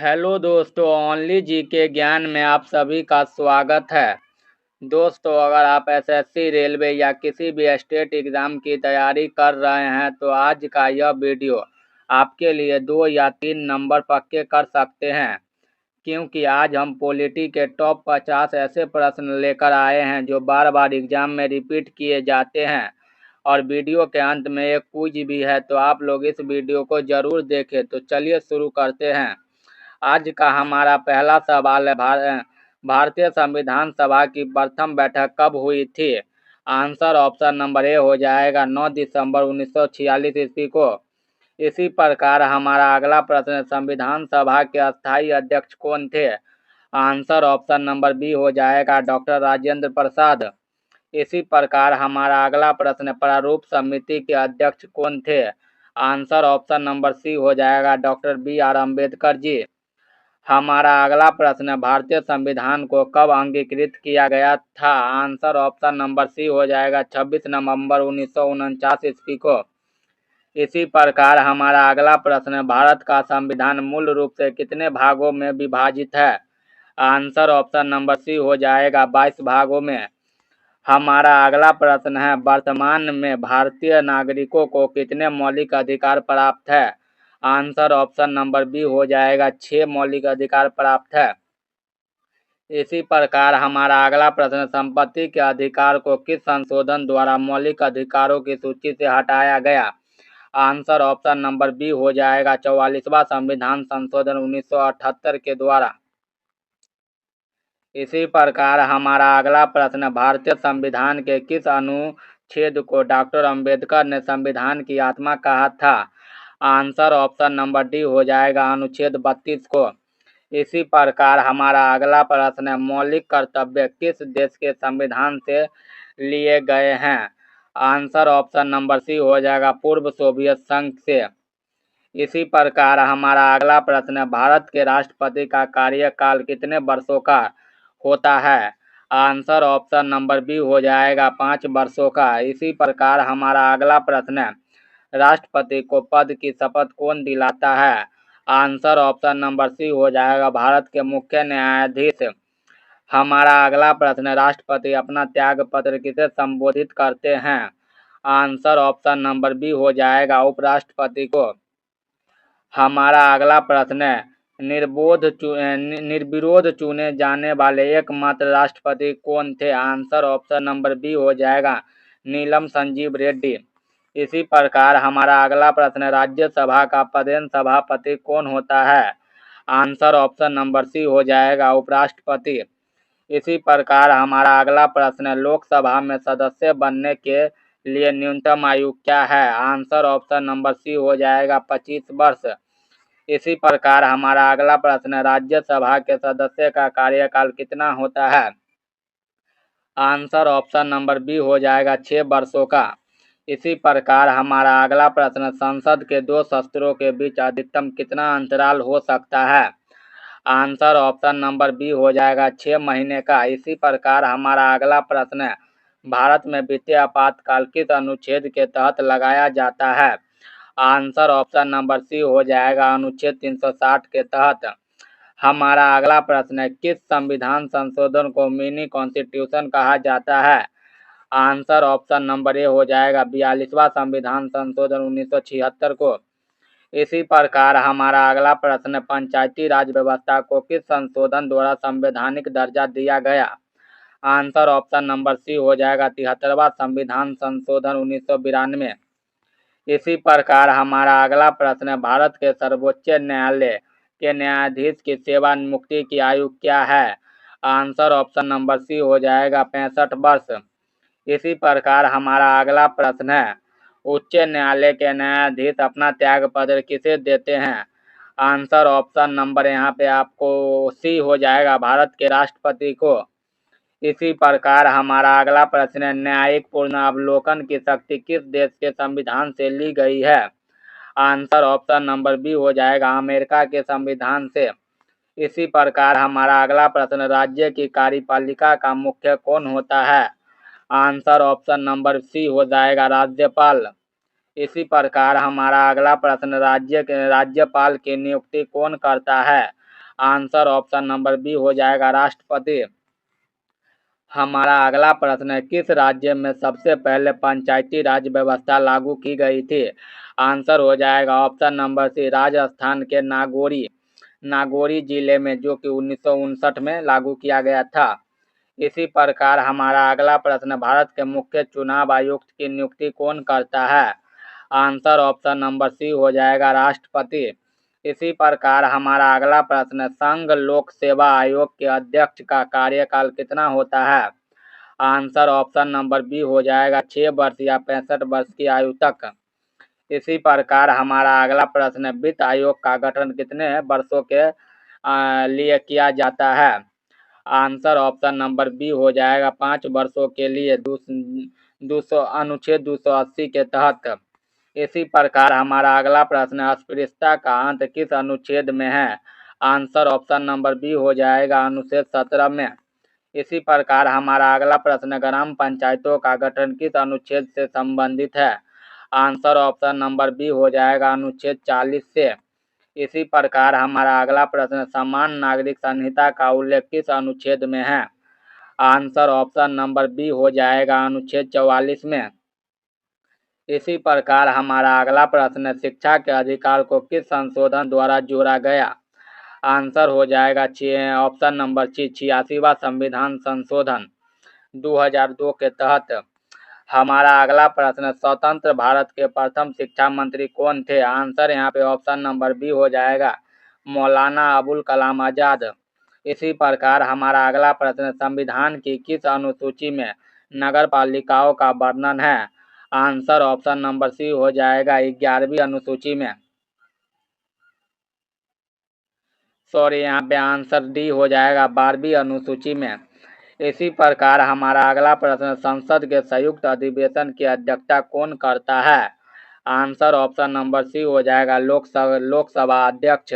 Hello दोस्तों, only जी के ज्ञान में आप सभी का स्वागत है। दोस्तों, अगर आप एसएससी, रेलवे या किसी भी स्टेट एग्ज़ाम की तैयारी कर रहे हैं तो आज का यह वीडियो आपके लिए 2 या 3 नंबर पक्के कर सकते हैं, क्योंकि आज हम पॉलिटी के टॉप 50 ऐसे प्रश्न लेकर आए हैं जो बार बार एग्ज़ाम में रिपीट किए जाते हैं। और वीडियो के अंत में एक क्विज भी है, तो आप लोग इस वीडियो को ज़रूर देखें। तो चलिए शुरू करते हैं। आज का हमारा पहला सवाल है, भारतीय संविधान सभा की प्रथम बैठक कब हुई थी? आंसर ऑप्शन नंबर ए हो जाएगा 9 दिसंबर 1946 ईस्वी को। इसी प्रकार हमारा अगला प्रश्न, संविधान सभा के अस्थायी अध्यक्ष कौन थे? आंसर ऑप्शन नंबर बी हो जाएगा डॉक्टर राजेंद्र प्रसाद। इसी प्रकार हमारा अगला प्रश्न, प्रारूप समिति के अध्यक्ष कौन थे? आंसर ऑप्शन नंबर सी हो जाएगा डॉक्टर बी.आर. अम्बेडकर जी। हमारा अगला प्रश्न, भारतीय संविधान को कब अंगीकृत किया गया था? आंसर ऑप्शन नंबर सी हो जाएगा 26 नवंबर 1949 ईस्वी को। इसी प्रकार हमारा अगला प्रश्न, भारत का संविधान मूल रूप से कितने भागों में विभाजित है? आंसर ऑप्शन नंबर सी हो जाएगा 22 भागों में। हमारा अगला प्रश्न है, वर्तमान में भारतीय नागरिकों को कितने मौलिक अधिकार प्राप्त है? आंसर ऑप्शन नंबर बी हो जाएगा 6 मौलिक अधिकार प्राप्त है। इसी प्रकार हमारा अगला प्रश्न, संपत्ति के अधिकार को किस संशोधन द्वारा मौलिक अधिकारों की सूची से हटाया गया? आंसर ऑप्शन नंबर बी हो जाएगा 44वां संविधान संशोधन 1978 के द्वारा। इसी प्रकार हमारा अगला प्रश्न, भारतीय संविधान के किस अनुच्छेद को डॉक्टर अंबेडकर ने संविधान की आत्मा कहा था? आंसर ऑप्शन नंबर डी हो जाएगा अनुच्छेद 32 को। इसी प्रकार हमारा अगला प्रश्न, मौलिक कर्तव्य किस देश के संविधान से लिए गए हैं? आंसर ऑप्शन नंबर सी हो जाएगा पूर्व सोवियत संघ से। इसी प्रकार हमारा अगला प्रश्न, भारत के राष्ट्रपति का कार्यकाल कितने वर्षों का होता है? आंसर ऑप्शन नंबर बी हो जाएगा 5 वर्षों का। इसी प्रकार हमारा अगला प्रश्न, राष्ट्रपति को पद की शपथ कौन दिलाता है? आंसर ऑप्शन नंबर सी हो जाएगा भारत के मुख्य न्यायाधीश। हमारा अगला प्रश्न, राष्ट्रपति अपना त्याग पत्र किसे संबोधित करते हैं? आंसर ऑप्शन नंबर बी हो जाएगा उपराष्ट्रपति को। हमारा अगला प्रश्न है, निर्विरोध चुने जाने वाले एकमात्र राष्ट्रपति कौन थे? आंसर ऑप्शन नंबर बी हो जाएगा नीलम संजीव रेड्डी। इसी प्रकार हमारा अगला प्रश्न, राज्यसभा का पदेन सभापति कौन होता है? आंसर ऑप्शन नंबर सी हो जाएगा उपराष्ट्रपति। इसी प्रकार हमारा अगला प्रश्न, लोकसभा में सदस्य बनने के लिए न्यूनतम आयु क्या है? आंसर ऑप्शन नंबर सी हो जाएगा 25 वर्ष। इसी प्रकार हमारा अगला प्रश्न, राज्यसभा के सदस्य का कार्यकाल कितना होता है? आंसर ऑप्शन नंबर बी हो जाएगा 6 वर्षों का। इसी प्रकार हमारा अगला प्रश्न, संसद के 2 सत्रों के बीच अधिकतम कितना अंतराल हो सकता है? आंसर ऑप्शन नंबर बी हो जाएगा 6 महीने का। इसी प्रकार हमारा अगला प्रश्न है, भारत में वित्तीय आपातकाल किस अनुच्छेद के तहत लगाया जाता है? आंसर ऑप्शन नंबर सी हो जाएगा अनुच्छेद 360 के तहत। हमारा अगला प्रश्न है, किस संविधान संशोधन को मिनी कॉन्स्टिट्यूशन कहा जाता है? आंसर ऑप्शन नंबर ए हो जाएगा 42वां संविधान संशोधन 1976 को। इसी प्रकार हमारा अगला प्रश्न, पंचायती राज व्यवस्था को किस संशोधन द्वारा संवैधानिक दर्जा दिया गया? आंसर ऑप्शन नंबर सी हो जाएगा 73वां संविधान संशोधन 1992। इसी प्रकार हमारा अगला प्रश्न, भारत के सर्वोच्च न्यायालय के न्यायाधीश की सेवा मुक्ति की आयु क्या है? आंसर ऑप्शन नंबर सी हो जाएगा 65 वर्ष। इसी प्रकार हमारा अगला प्रश्न है, उच्च न्यायालय के न्यायाधीश अपना त्याग पत्र किसे देते हैं? आंसर ऑप्शन नंबर यहाँ पे आपको सी हो जाएगा भारत के राष्ट्रपति को। इसी प्रकार हमारा अगला प्रश्न है, न्यायिक पुनर्वलोकन की शक्ति किस देश के संविधान से ली गई है? आंसर ऑप्शन नंबर बी हो जाएगा अमेरिका के संविधान से। इसी प्रकार हमारा अगला प्रश्न, राज्य की कार्यपालिका का मुख्य कौन होता है? आंसर ऑप्शन नंबर सी हो जाएगा राज्यपाल। इसी प्रकार हमारा अगला प्रश्न, राज्यपाल की नियुक्ति कौन करता है? आंसर ऑप्शन नंबर बी हो जाएगा राष्ट्रपति। हमारा अगला प्रश्न है, किस राज्य में सबसे पहले पंचायती राज व्यवस्था लागू की गई थी? आंसर हो जाएगा ऑप्शन नंबर सी राजस्थान के नागौरी जिले में, जो कि 1959 में लागू किया गया था। इसी प्रकार हमारा अगला प्रश्न, भारत के मुख्य चुनाव आयुक्त की नियुक्ति कौन करता है? आंसर ऑप्शन नंबर सी हो जाएगा राष्ट्रपति। इसी प्रकार हमारा अगला प्रश्न, संघ लोक सेवा आयोग के अध्यक्ष का कार्यकाल कितना होता है? आंसर ऑप्शन नंबर बी हो जाएगा 6 वर्ष या 65 वर्ष की आयु तक। इसी प्रकार हमारा अगला प्रश्न, वित्त आयोग का गठन कितने वर्षों के लिए किया जाता है? आंसर ऑप्शन नंबर बी हो जाएगा 5 वर्षों के लिए, अनुच्छेद 280 के तहत। इसी प्रकार हमारा अगला प्रश्न, अस्पृश्यता का अंत किस अनुच्छेद में है? आंसर ऑप्शन नंबर बी हो जाएगा अनुच्छेद 17 में। इसी प्रकार हमारा अगला प्रश्न, ग्राम पंचायतों का गठन किस अनुच्छेद से संबंधित है? आंसर ऑप्शन नंबर बी हो जाएगा अनुच्छेद 40 से। इसी प्रकार हमारा अगला प्रश्न, समान नागरिक संहिता का उल्लेख किस अनुच्छेद में है? आंसर ऑप्शन नंबर बी हो जाएगा अनुच्छेद 44 में। इसी प्रकार हमारा अगला प्रश्न, शिक्षा के अधिकार को किस संशोधन द्वारा जोड़ा गया? आंसर हो जाएगा ऑप्शन नंबर 86वां संविधान संशोधन 2002 के तहत। हमारा अगला प्रश्न, स्वतंत्र भारत के प्रथम शिक्षा मंत्री कौन थे? आंसर यहाँ पे ऑप्शन नंबर बी हो जाएगा मौलाना अबुल कलाम आजाद। इसी प्रकार हमारा अगला प्रश्न, संविधान की किस अनुसूची में नगर पालिकाओं का वर्णन है? आंसर ऑप्शन नंबर सी हो जाएगा 11वीं अनुसूची में। सॉरी, यहाँ पे आंसर डी हो जाएगा 12वीं अनुसूची में। इसी प्रकार हमारा अगला प्रश्न, संसद के संयुक्त अधिवेशन की अध्यक्षता कौन करता है? आंसर ऑप्शन नंबर सी हो जाएगा लोकसभा अध्यक्ष।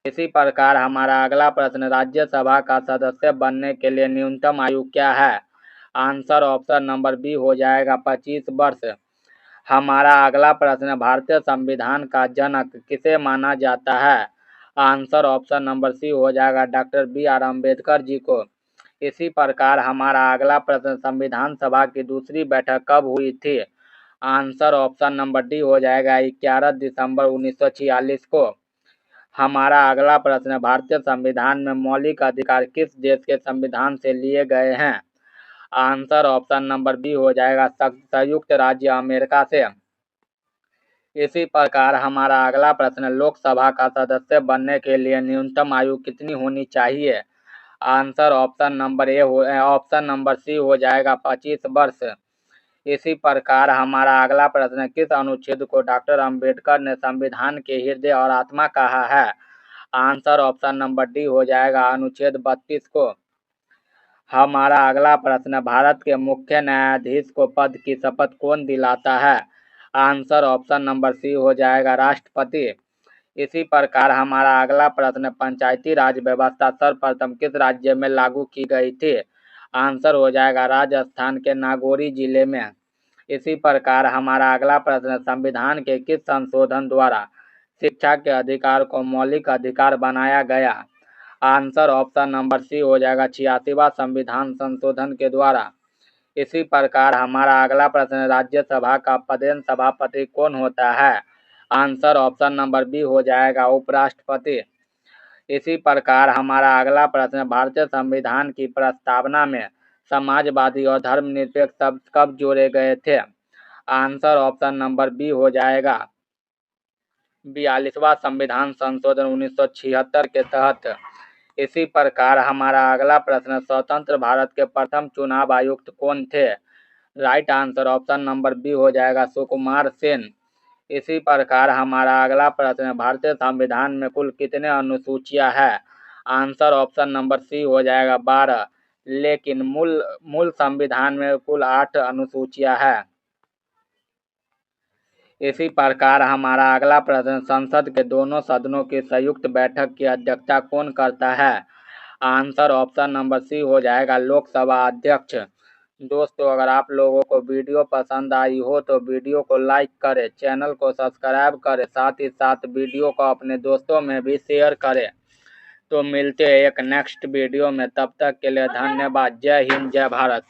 इसी प्रकार हमारा अगला प्रश्न, राज्यसभा का सदस्य बनने के लिए न्यूनतम आयु क्या है? आंसर ऑप्शन नंबर बी हो जाएगा 25 वर्ष। हमारा अगला प्रश्न, भारतीय संविधान का जनक किसे माना जाता है? आंसर ऑप्शन नंबर सी हो जाएगा डॉक्टर BR अम्बेडकर जी को। इसी प्रकार हमारा अगला प्रश्न, संविधान सभा की दूसरी बैठक कब हुई थी? आंसर ऑप्शन नंबर डी हो जाएगा 11 दिसंबर 1946 को। हमारा अगला प्रश्न, भारतीय संविधान में मौलिक अधिकार किस देश के संविधान से लिए गए हैं? आंसर ऑप्शन नंबर बी हो जाएगा संयुक्त राज्य अमेरिका से। इसी प्रकार हमारा अगला प्रश्न, लोकसभा का सदस्य बनने के लिए न्यूनतम आयु कितनी होनी चाहिए? आंसर ऑप्शन नंबर सी हो जाएगा 25 वर्ष। इसी प्रकार हमारा अगला प्रश्न, किस अनुच्छेद को डॉक्टर अम्बेडकर ने संविधान के हृदय और आत्मा कहा है? आंसर ऑप्शन नंबर डी हो जाएगा अनुच्छेद 32 को। हमारा अगला प्रश्न, भारत के मुख्य न्यायाधीश को पद की शपथ कौन दिलाता है? आंसर ऑप्शन नंबर सी हो जाएगा राष्ट्रपति। इसी प्रकार हमारा अगला प्रश्न, पंचायती राज व्यवस्था सर्वप्रथम किस राज्य में लागू की गई थी? आंसर हो जाएगा राजस्थान के नागौरी जिले में। इसी प्रकार हमारा अगला प्रश्न, संविधान के किस संशोधन द्वारा शिक्षा के अधिकार को मौलिक अधिकार बनाया गया? आंसर ऑप्शन नंबर सी हो जाएगा 86वां संविधान संशोधन के द्वारा। इसी प्रकार हमारा अगला प्रश्न, राज्यसभा का पदेन सभापति कौन होता है? आंसर ऑप्शन नंबर बी हो जाएगा उपराष्ट्रपति। इसी प्रकार हमारा अगला प्रश्न, भारतीय संविधान की प्रस्तावना में समाजवादी और धर्मनिरपेक्ष शब्द कब जोड़े गए थे? आंसर ऑप्शन नंबर बी हो जाएगा 42वां संविधान संशोधन 1976 के तहत। इसी प्रकार हमारा अगला प्रश्न, स्वतंत्र भारत के प्रथम चुनाव आयुक्त कौन थे? Right answer option number B हो जाएगा सुकुमार सेन। इसी प्रकार हमारा अगला प्रश्न, भारतीय संविधान में कुल कितने अनुसूचियां हैं? आंसर ऑप्शन नंबर सी हो जाएगा 12, लेकिन मूल संविधान में कुल 8 अनुसूचियां हैं। इसी प्रकार हमारा अगला प्रश्न, संसद के दोनों सदनों की संयुक्त बैठक की अध्यक्षता कौन करता है? आंसर ऑप्शन नंबर सी हो जाएगा लोकसभा अध्यक्ष। दोस्तों, अगर आप लोगों को वीडियो पसंद आई हो तो वीडियो को लाइक करें, चैनल को सब्सक्राइब करें, साथ ही साथ वीडियो को अपने दोस्तों में भी शेयर करें तो मिलते हैं एक नेक्स्ट वीडियो में, तब तक के लिए धन्यवाद। जय हिंद, जय भारत।